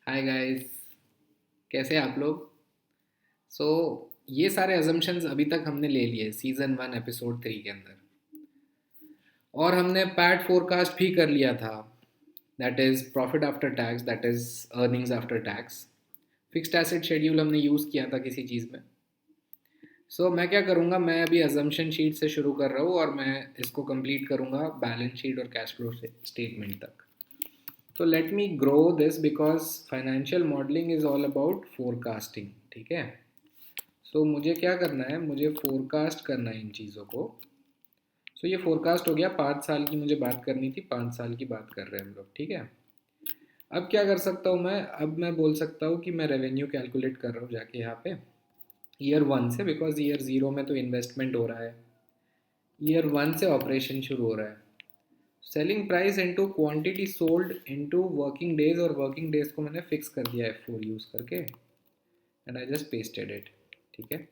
Hi guys. कैसे हैं आप लोग? सो ये सारे अजम्पशंस अभी तक हमने ले लिए सीजन 1 एपिसोड 3 के अंदर। और हमने पैट फोरकास्ट भी कर लिया था। That is profit after tax, that is earnings after tax. Fixed asset schedule हमने यूज़ किया था किसी चीज़ में। मैं क्या करूँगा, मैं अभी अजम्पशन शीट से शुरू कर रहा हूँ और मैं इसको कंप्लीट करूँगा बैलेंस शीट और कैश फ्लो स्टेटमेंट तक। तो let me grow this because financial modelling is all about forecasting. ठीक है। मुझे क्या करना है, मुझे फोरकास्ट करना है इन चीज़ों को। ये फोरकास्ट हो गया, 5 साल की मुझे बात करनी थी, 5 साल की बात कर रहे हैं हम लोग। ठीक है। अब क्या कर सकता हूँ मैं, अब मैं बोल सकता हूँ कि मैं रेवेन्यू कैलकुलेट कर रहा हूँ जाके यहाँ पे ईयर 1 से, बिकॉज ईयर 0 में तो इन्वेस्टमेंट हो रहा है। ईयर 1 से ऑपरेशन शुरू हो रहा है। Selling price into quantity sold into working days, और वर्किंग डेज को मैंने फिक्स कर दिया F4 यूज़ करके, and I just pasted it. ठीक है।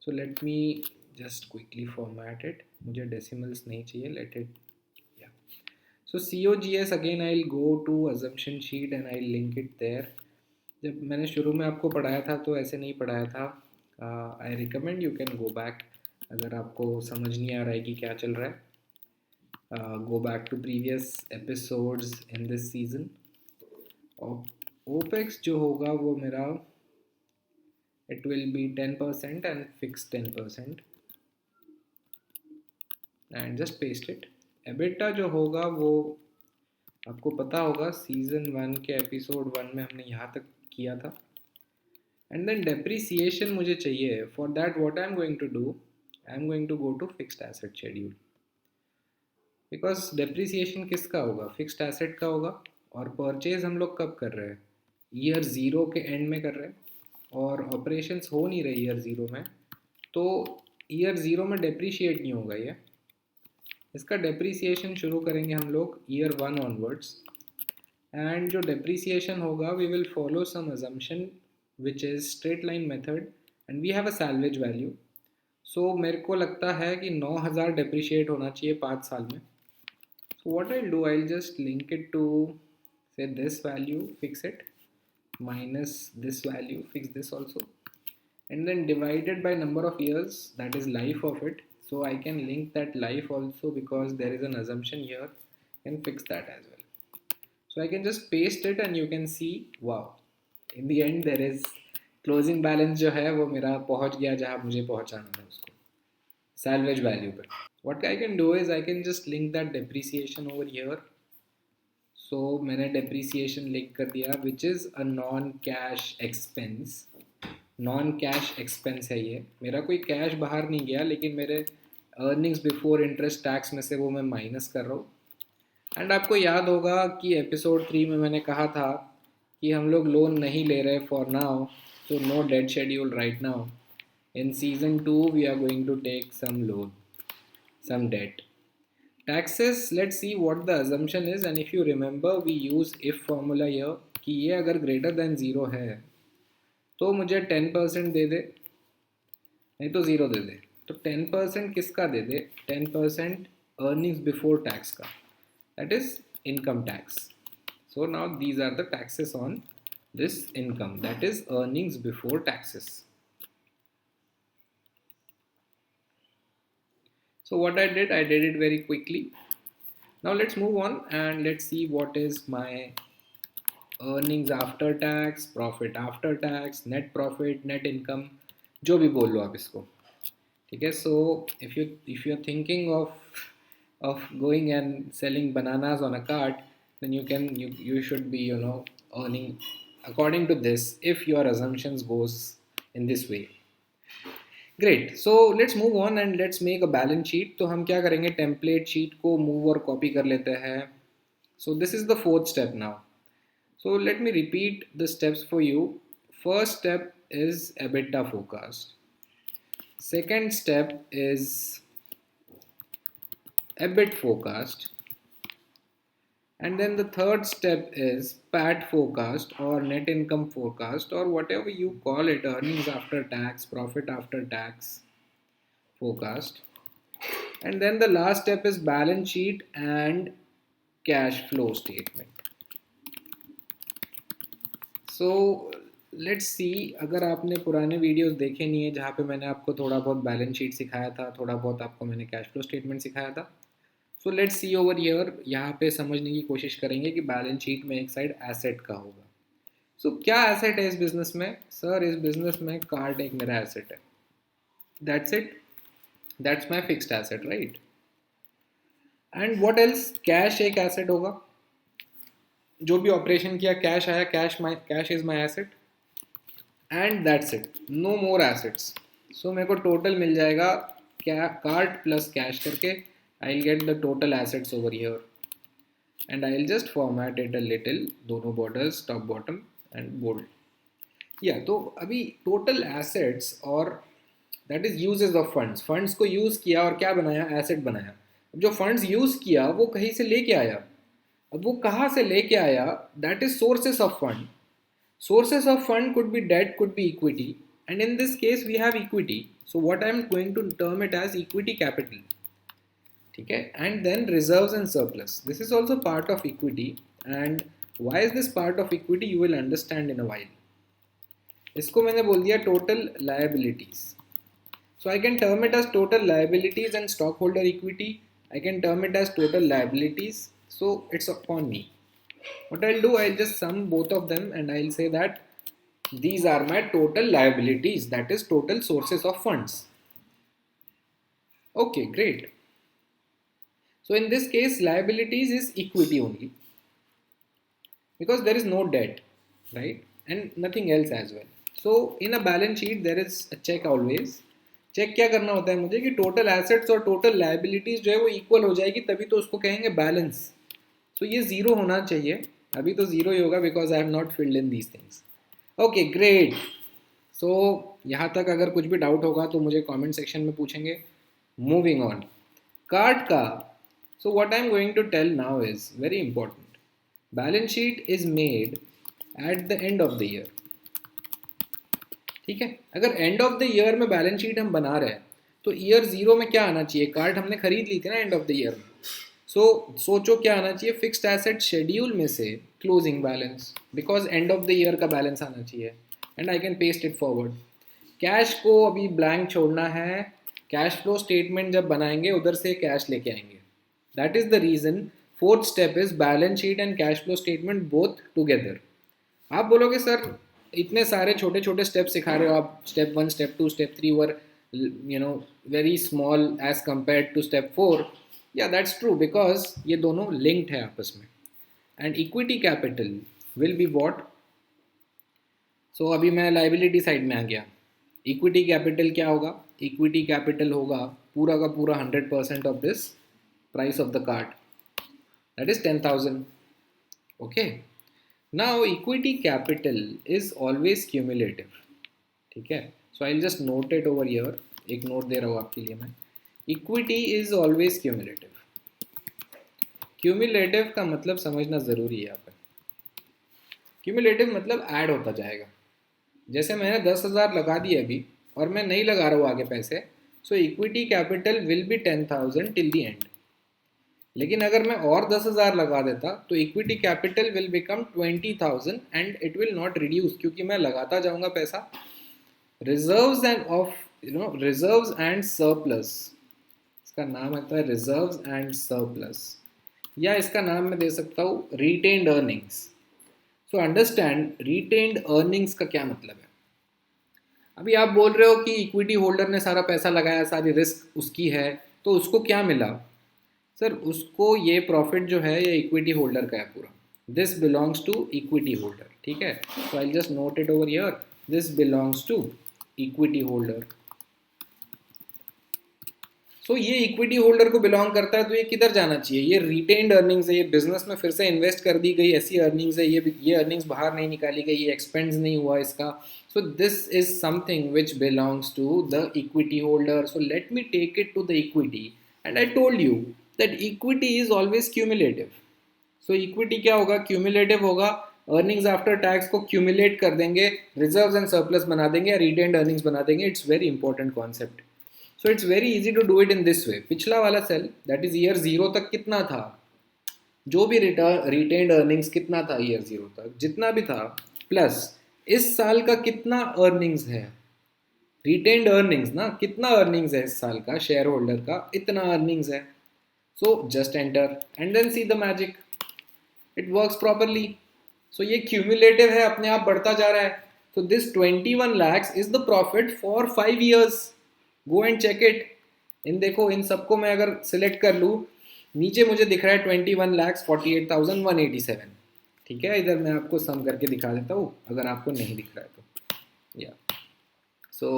Let me just quickly format it. मुझे decimals नहीं चाहिए, let it, yeah. COGS again I'll go to assumption sheet and I'll link it there. जब मैंने शुरू में आपको पढ़ाया था तो ऐसे नहीं पढ़ाया था। I recommend you can go back अगर आपको समझ नहीं आ रहा है कि क्या चल रहा है। Go back to previous episodes in this season. और OPEX जो होगा वो मेरा it will be 10% and fixed 10%. And just paste it. EBITDA जो होगा वो आपको पता होगा, सीजन 1 के एपिसोड 1 में हमने यहाँ तक किया था। एंड देन डेप्रिसिएशन मुझे चाहिए। For that what I am going to do, I am going to go to fixed asset schedule, because depreciation किसका होगा, फिक्स्ड एसेट का होगा। और परचेज हम लोग कब कर रहे हैं, ईयर 0 के एंड में कर रहे हैं, और ऑपरेशंस हो नहीं रहे ईयर 0 में, तो ईयर 0 में डेप्रिशिएट नहीं होगा ये। इसका डेप्रीसिएशन शुरू करेंगे हम लोग ईयर 1 ऑनवर्ड्स। एंड जो डेप्रीसिएशन होगा we will follow some assumption which is straight line method, and we have a salvage value. मेरे को लगता है कि 9,000 डेप्रिशिएट होना चाहिए 5 साल में। What I do, I just link it to say this value, fix it, minus this value, fix this also, and then divided by number of years, that is life of it. I can link that life also because there is an assumption here, and fix that as well. I can just paste it and you can see, wow, in the end there is closing balance जो है वो मेरा पहुंच गया जहाँ मुझे पहुंचाना था उसको, salvage value पे। What I can do is I can just link that depreciation over here. मैंने depreciation लिंक कर दिया, which is a non cash expense। Non cash expense है ये, मेरा कोई कैश बाहर नहीं गया, लेकिन मेरे अर्निंग्स बिफोर इंटरेस्ट टैक्स में से वो मैं माइनस कर रहा हूँ। एंड आपको याद होगा कि एपिसोड 3 में मैंने कहा था कि हम लोग लोन नहीं ले रहे for now, so no debt schedule right now. In season 2 we are going to take some loan, some debt. Taxes, let's see what the assumption is, and if you remember we use if formula here कि ये अगर greater than 0 है तो मुझे 10% दे दे, नहीं तो 0 दे दे। तो 10% किसका दे दे, 10% अर्निंग्स बिफोर टैक्स का, that is income tax. Now these are the taxes on this income, that is earnings before taxes. What I did it very quickly. Now let's move on and let's see what is my earnings after tax, profit after tax, net profit, net income, जो भी बोल लो आप इसको। ठीक है। If you're thinking of going and selling bananas on a cart, then you should be earning according to this if your assumptions goes in this way. Great. Let's move on and let's make a balance sheet. तो हम क्या करेंगे, template sheet को move और copy कर लेते हैं। This is the fourth step now. Let me repeat the steps for you. First step is EBITDA forecast. Second step is EBIT forecast. And then the third step is PAT forecast or net income forecast, or whatever you call it, earnings after tax, profit after tax forecast. And then the last step is balance sheet and cash flow statement. So let's see, अगर आपने पुराने videos देखे नहीं है जहाँ पे मैंने आपको थोड़ा बहुत बैलेंस शीट सिखाया था, थोड़ा बहुत आपको मैंने कैश फ्लो स्टेटमेंट सिखाया था, so let's see over here, यहाँ पे समझने की कोशिश करेंगे कि बैलेंस शीट में एक साइड एसेट का होगा। सो क्या एसेट है इस बिजनेस में? सर इस बिजनेस में कार्ड एक मेरा एसेट है, that's it, that's my fixed asset, right? And what else? Cash एक एसेट होगा, जो भी ऑपरेशन किया कैश आया, cash is my asset, and that's it, no more assets. So मेरे को टोटल मिल जाएगा क्या, कार्ड प्लस कैश करके, I will get the total assets over here and I will just format it a little, दोनों borders top bottom and bold. या तो अभी total assets और that is uses of funds, funds को use किया और क्या बनाया, एसेट बनाया। अब जो फंड्स यूज़ किया वो कहीं से लेके आया, अब वो कहाँ से लेके आया, that is sources of fund. Sources of fund could be debt, could be equity, and in this case we have equity. So what I am going to term it as equity capital. ठीक है? And then reserves and surplus. This is also part of equity. And why is this part of equity? You will understand in a while. इसको मैंने बोल दिया total liabilities. So I can term it as total liabilities and stockholder equity. I can term it as total liabilities. So it's upon me. What I'll do, I'll just sum both of them and I'll say that these are my total liabilities, that is total sources of funds. Okay, great. So in this case, liabilities is equity only because there is no debt, right? And nothing else as well. So in a balance sheet, there is a check always. Check क्या करना होता है मुझे कि total assets और total liabilities जो है वो इक्वल हो जाएगी, तभी तो उसको कहेंगे बैलेंस। सो ये जीरो होना चाहिए, अभी तो जीरो ही होगा because I have not filled in these things. Okay great. So यहाँ तक अगर कुछ भी डाउट होगा तो मुझे कमेंट सेक्शन में पूछेंगे। मूविंग ऑन, कार्ड का। So what I am going to tell now is very important. Balance sheet is made at the end of the year, ठीक है? अगर एंड ऑफ द ईयर में बैलेंस शीट हम बना रहे हैं तो ईयर जीरो में क्या आना चाहिए? कार्ड हमने खरीद ली थी ना एंड ऑफ द ईयर में। सोचो क्या आना चाहिए? फिक्स्ड एसेट शेड्यूल में से closing balance, because and of the year का बैलेंस आना चाहिए and I can paste it forward. Cash को अभी ब्लैंक छोड़ना है, कैश फ्लो स्टेटमेंट जब बनाएंगे उधर से कैश लेके आएंगे। That is the reason fourth step is balance sheet and cash flow statement both together. आप बोलोगे सर इतने सारे छोटे छोटे स्टेप सिखा रहे हो आप, step 1 step 2 step 3 were very small as compare to step 4। या दैट्स ट्रू बिकॉज ये दोनों लिंक्ड है आपस में। And equity capital will be what? So अभी मैं लाइबिलिटी साइड में आ गया। इक्विटी कैपिटल क्या होगा? इक्विटी कैपिटल होगा पूरा का पूरा 100% of this price of the card, that is 10,000। Okay, now equity capital is always cumulative, ठीक है? So I will just note it over here, एक नोट दे रहा हूँ आपके लिए मैं। Equity is always cumulative. Cumulative का मतलब समझना ज़रूरी है यहाँ पर। क्यूमुलेटिव मतलब ऐड होता जाएगा। जैसे मैंने 10,000 लगा दिए अभी और मैं नहीं लगा रहा हूँ आगे पैसे, so equity capital will be 10,000 till the end. लेकिन अगर मैं और 10,000 लगा देता तो equity capital will become 20,000 and it will not reduce, क्योंकि मैं लगाता जाऊँगा पैसा। Reserves and of reserves and surplus, इसका नाम आता है रिजर्व्स एंड सरप्लस, या इसका नाम मैं दे सकता हूँ retained earnings. So understand retained earnings का क्या मतलब है। अभी आप बोल रहे हो कि इक्विटी होल्डर ने सारा पैसा लगाया, सारी रिस्क उसकी है, तो उसको क्या मिला? सर उसको ये प्रॉफिट जो है ये इक्विटी होल्डर का है पूरा। This belongs to equity holder, ठीक है? So I just note it over here, this belongs to equity holder. So ये इक्विटी होल्डर को बिलोंग करता है, तो ये किधर जाना चाहिए? ये रिटेन्ड अर्निंग्स है, ये बिजनेस में फिर से इन्वेस्ट कर दी गई ऐसी अर्निंग्स है, ये अर्निंग्स बाहर नहीं निकाली गई, ये एक्सपेंस नहीं हुआ इसका। So this is something which belongs to the equity holder. So let me take it to the equity and I told you that equity is always cumulative. So equity क्या होगा? क्यूमुलेटिव होगा। Earnings after tax को cumulate कर देंगे, reserves and surplus बना देंगे या retained earnings बना देंगे। It's very important concept. So it's very easy to do it in this way. पिछला वाला sale that is year zero तक कितना था, जो भी रिटेन्ड अर्निंग्स कितना था ईयर जीरो तक, जितना भी था प्लस इस साल का कितना अर्निंग्स है, रिटेन्ड अर्निंग्स ना, कितना अर्निंग्स है इस साल का शेयर होल्डर का, इतना अर्निंग्स है. So just enter and then see the magic, it works properly. So ये क्यूमुलेटिव है, अपने आप बढ़ता जा रहा है. So this 21 lakhs is the profit for 5 years. Go and check it. इन देखो, इन सबको मैं अगर सिलेक्ट कर लूँ, नीचे मुझे दिख रहा है 21,48,187. ठीक है, इधर मैं आपको सम करके दिखा देता हूँ अगर आपको नहीं दिख रहा है तो. या सो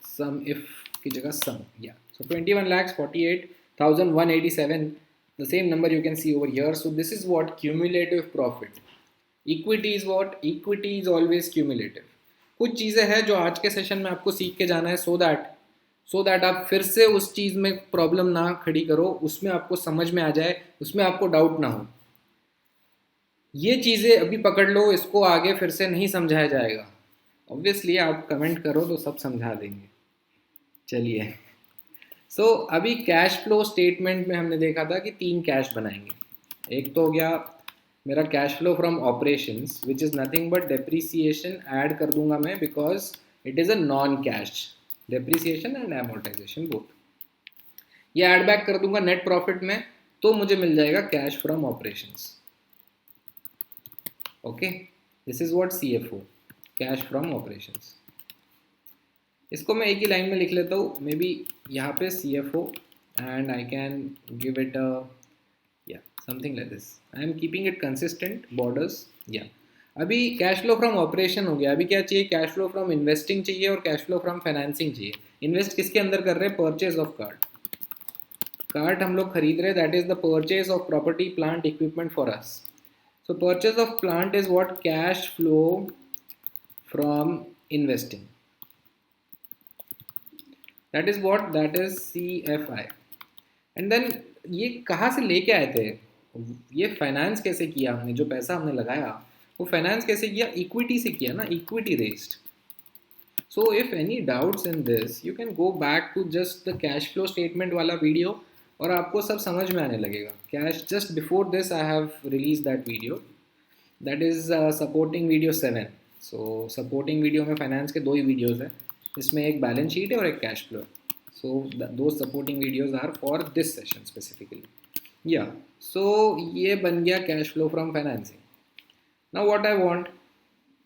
सम इफ की जगह सम, या सो 21,48,187, the same number you can see over here. So this is what cumulative profit. Equity is what? Equity is always cumulative. कुछ चीज़ें हैं जो आज के सेशन में आपको सीख के जाना है, सो दैट आप फिर से उस चीज़ में प्रॉब्लम ना खड़ी करो, उसमें आपको समझ में आ जाए, उसमें आपको डाउट ना हो. ये चीज़ें अभी पकड़ लो, इसको आगे फिर से नहीं समझाया जाएगा. ऑब्वियसली आप कमेंट करो तो सब समझा देंगे. चलिए, सो अभी कैश फ्लो स्टेटमेंट में हमने देखा था कि 3 कैश बनाएंगे. एक तो हो गया मेरा cash flow from operations, which is nothing but depreciation add कर दूंगा मैं, because it is a non cash. Depreciation and amortisation both, ये ऐड बैक कर दूंगा नेट प्रॉफिट में, तो मुझे मिल जाएगा cash from operations. Okay, this is what CFO, cash from operations. इसको मैं एक ही लाइन में लिख लेता हूँ, मे बी यहाँ पे CFO and I can give it या something like this. I am keeping it consistent borders. या अभी कैश फ्लो फ्रॉम ऑपरेशन हो गया. अभी क्या चाहिए? कैश फ्लो फ्रॉम इन्वेस्टिंग चाहिए और कैश फ्लो फ्रॉम फाइनेंसिंग चाहिए. इन्वेस्ट किसके अंदर कर रहे हैं? परचेज ऑफ कार्ट हम लोग खरीद रहे हैं, that is the purchase of property plant equipment for us. So purchase of plant is what? Cash flow from investing. That is what? That is CFI. And then ये कहाँ से लेके आए थे? ये फाइनेंस कैसे किया हमने? जो पैसा हमने लगाया वो फाइनेंस कैसे किया? इक्विटी से किया ना, equity raised. So if any doubts in this you can go back to just the cash flow statement वाला वीडियो और आपको सब समझ में आने लगेगा. Cash, just before this I have release that video, that is supporting video 7. So supporting video में finance के 2 ही वीडियोज़ हैं, इसमें एक बैलेंस शीट है और एक कैश फ्लो है. So those supporting videos are for this session specifically. Yeah, so ये बन गया cash flow from financing. Now what I want,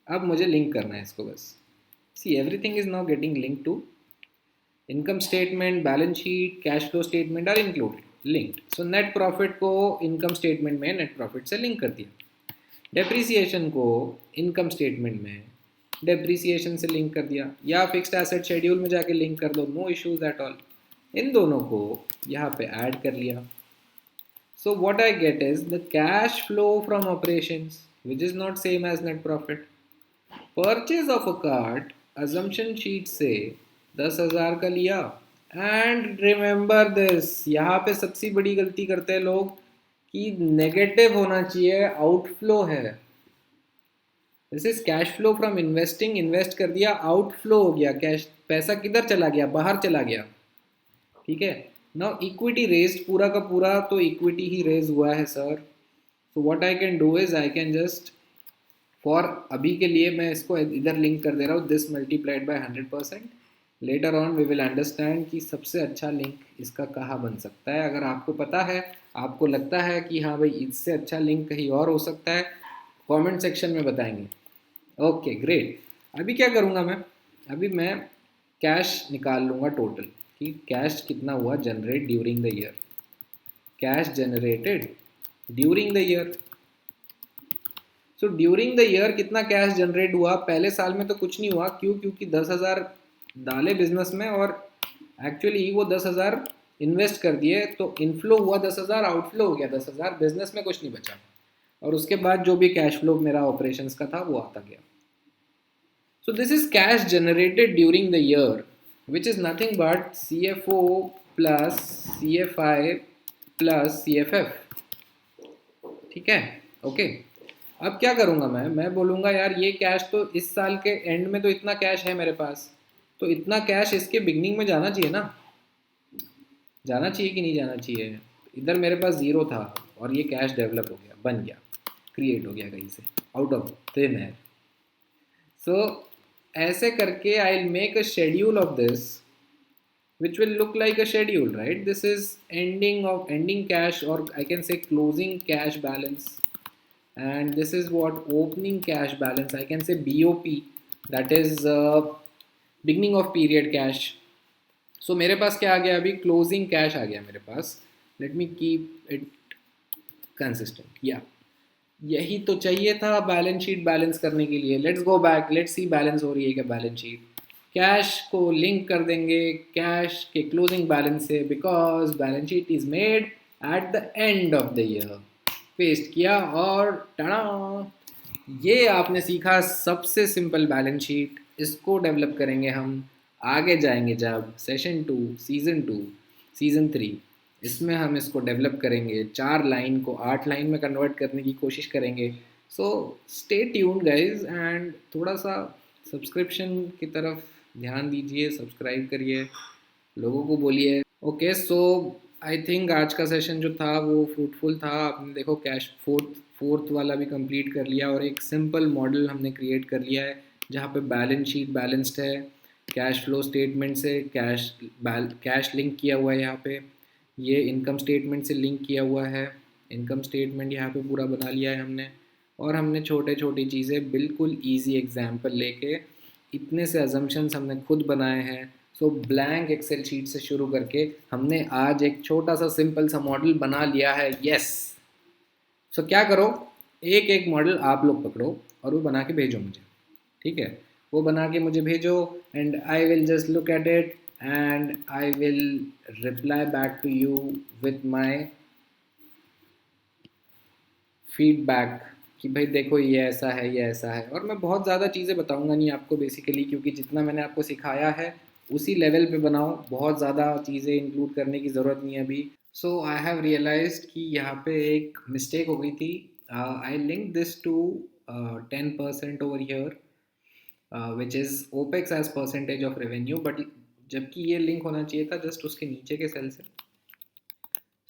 अब मुझे लिंक करना है इसको बस. See everything is now getting link to income statement, balance sheet, cash flow statement are included, linked. So net profit को इनकम स्टेटमेंट में net profit से link कर दिया. डेप्रीसिएशन को इनकम स्टेटमेंट में डेप्रीसिएशन से लिंक कर दिया, या फिक्स्ड एसेट शेड्यूल में जाके लिंक कर दो, नो इश्यूज एट ऑल. इन दोनों को यहाँ पे ऐड कर लिया. So what I get is the cash flow from operations which is not same as net profit. Purchase of a cart assumption sheet से 10,000 का लिया. एंड रिमेंबर दिस, यहाँ पे सबसे बड़ी गलती करते हैं लोग कि नेगेटिव होना चाहिए, आउटफ्लो है. This is cash flow from investing, invest कर दिया, आउटफ्लो हो गया, कैश पैसा किधर चला गया? बाहर चला गया. ठीक है. नाउ इक्विटी रेज्ड, पूरा का पूरा तो इक्विटी ही रेज हुआ है sir. So what I can do is I can just, for अभी के लिए मैं इसको इधर लिंक कर दे रहा हूँ, this multiplied by 100%. Later on we will understand कि सबसे अच्छा लिंक इसका कहाँ बन सकता है. अगर आपको पता है, आपको लगता है कि हाँ भाई इससे अच्छा लिंक कहीं और हो सकता है, कमेंट सेक्शन में बताएंगे. Okay great. अभी क्या करूँगा मैं? अभी मैं कैश निकाल लूँगा टोटल, कि कैश कितना हुआ generate during the year. Cash generated during the year. So during the year कितना कैश जनरेट हुआ? पहले साल में तो कुछ नहीं हुआ. क्यों? क्योंकि 10,000 डाले बिजनेस में और एक्चुअली वो 10,000 इन्वेस्ट कर दिए, तो इनफ्लो हुआ 10,000, आउटफ्लो हो गया 10,000, बिजनेस में कुछ नहीं बचा. और उसके बाद जो भी कैश फ्लो मेरा ऑपरेशंस का था वो आता गया. सो this is cash generated during the year, which is nothing but CFO plus CFI plus CFF. ठीक है. ओके. अब क्या करूँगा मैं बोलूँगा यार ये कैश तो इस साल के एंड में तो इतना कैश है मेरे पास, तो इतना कैश इसके बिगनिंग में जाना चाहिए ना, जाना चाहिए कि नहीं जाना चाहिए? इधर मेरे पास 0 था और ये कैश डेवलप हो गया, बन गया, क्रिएट हो गया कहीं से, आउट ऑफ थिन एयर. सो ऐसे करके I will make a schedule of this which will look like a schedule, right? This is ending cash, or I can say closing cash balance, and this is what opening cash balance. I can say BOP, that is beginning of period cash. So मेरे पास क्या आ गया अभी? Closing cash आ गया मेरे पास. Let me keep it consistent. या यही तो चाहिए था बैलेंस शीट बैलेंस करने के लिए. Let's go back, let's see balance हो रही है क्या बैलेंस शीट. कैश को लिंक कर देंगे कैश के क्लोजिंग बैलेंस से, because balance sheet is made at the end of the year. Paste किया और टड़ा, ये आपने सीखा सबसे सिंपल बैलेंस शीट. इसको डेवलप करेंगे हम. आगे जाएंगे जब सीज़न 2 सीज़न 3, इसमें हम इसको डेवलप करेंगे. 4 लाइन को 8 लाइन में कन्वर्ट करने की कोशिश करेंगे. So stay tuned guys, and थोड़ा सा सब्सक्रिप्शन की तरफ ध्यान दीजिए, सब्सक्राइब करिए, लोगों को बोलिए. ओके, सो आई थिंक आज का सेशन जो था वो फ्रूटफुल था. आपने देखो कैश फोर्थ वाला भी कंप्लीट कर लिया, और एक सिंपल मॉडल हमने क्रिएट कर लिया है जहाँ पे बैलेंस शीट बैलेंस्ड है. कैश फ्लो स्टेटमेंट से कैश लिंक किया हुआ है यहाँ पे. ये इनकम स्टेटमेंट से लिंक किया हुआ है. इनकम स्टेटमेंट यहाँ पे पूरा बना लिया है हमने. और हमने छोटे छोटी चीज़ें बिल्कुल इजी एग्जाम्पल लेके, इतने से अजम्पशंस हमने खुद बनाए हैं. सो ब्लैंक एक्सेल शीट से शुरू करके हमने आज एक छोटा सा सिंपल सा मॉडल बना लिया है. यस. सो क्या करो, एक एक मॉडल आप लोग पकड़ो और वो बना के भेजो मुझे. ठीक है, वो बना के मुझे भेजो, and I will just look at it, and I will reply back to you with my feedback कि भाई देखो ये ऐसा है, ये ऐसा है. और मैं बहुत ज़्यादा चीज़ें बताऊंगा नहीं आपको बेसिकली, क्योंकि जितना मैंने आपको सिखाया है उसी लेवल पे बनाओ. बहुत ज़्यादा चीज़ें इंक्लूड करने की ज़रूरत नहीं है अभी. सो आई हैव रियलाइज्ड कि यहाँ पे एक मिस्टेक हो गई थी. I link this to 10% over here, which is opex as percentage of revenue, but जबकि ये लिंक होना चाहिए था जस्ट उसके नीचे के सेल से.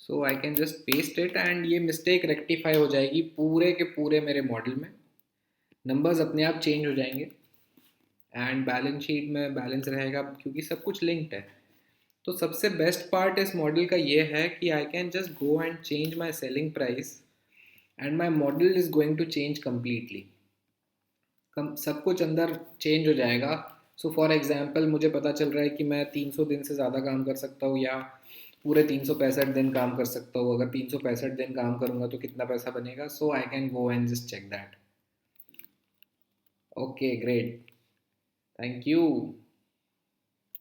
So I can just paste it, and ये मिस्टेक रेक्टिफाई हो जाएगी पूरे के पूरे मेरे मॉडल में. नंबर्स अपने आप चेंज हो जाएंगे, एंड बैलेंस शीट में बैलेंस रहेगा क्योंकि सब कुछ लिंक्ड है. तो सबसे बेस्ट पार्ट इस मॉडल का ये है कि I can just go and change my selling price, and my model is going to change completely. सब कुछ अंदर चेंज हो जाएगा. सो फॉर एग्जाम्पल मुझे पता चल रहा है कि मैं 300 दिन से ज़्यादा काम कर सकता हूँ, या पूरे 365 दिन काम कर सकता हूँ. अगर 365 दिन काम करूँगा तो कितना पैसा बनेगा. So I can go and just check that. Okay, great, thank you.